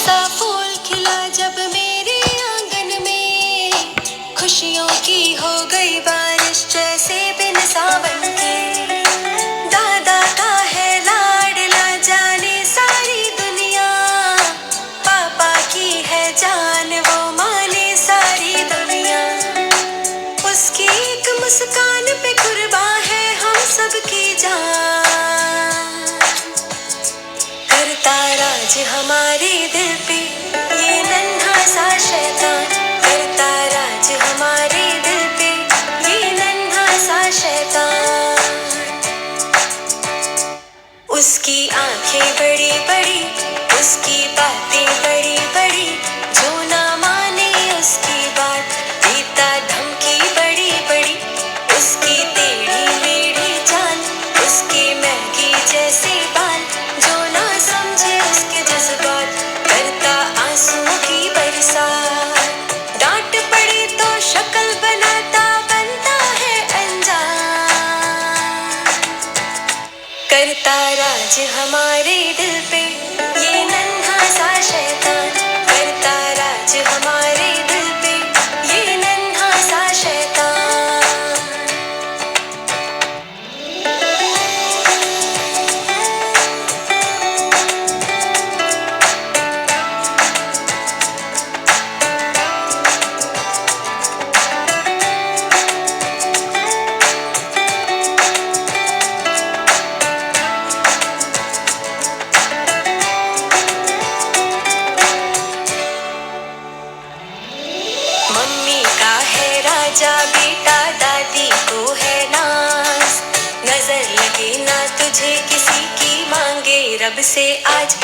सा फूल खिला जब मेरे आंगन में, खुशियों की हो गई बारिश जैसे बिन सावन के। दादा का है लाडला जाने सारी दुनिया, पापा की है जान वो माने सारी दुनिया। उसकी एक मुस्कान पे कुर्बा है हम सबकी जान। करता राज हमारे दिल पे ये नन्हा सा शैतान, करता राज हमारे दिल पे ये नन्हा सा शैतान। उसकी आंखें बड़ी बड़ी, उसकी बातें बड़ी बड़ी, जो ना माने उसकी बात देता धमकी बड़ी बड़ी। उसकी टेढ़ी मेढ़ी चाल, उसके मैगी जैसे बाल, जो ना समझे उसके जज्बात करता आंसुओं की बरसात। डांट पड़े तो शक्ल बनाता बनता है अनजान। करता राज हमारे दिल पे ये नन्हा सा शैतान, करता राज हमारे दिल पे ये नन्हा सा शैतान। मम्मी का है राजा बेटा, दादी को है नाज। नजर लगे ना तुझे किसी की, मांगे रब से आज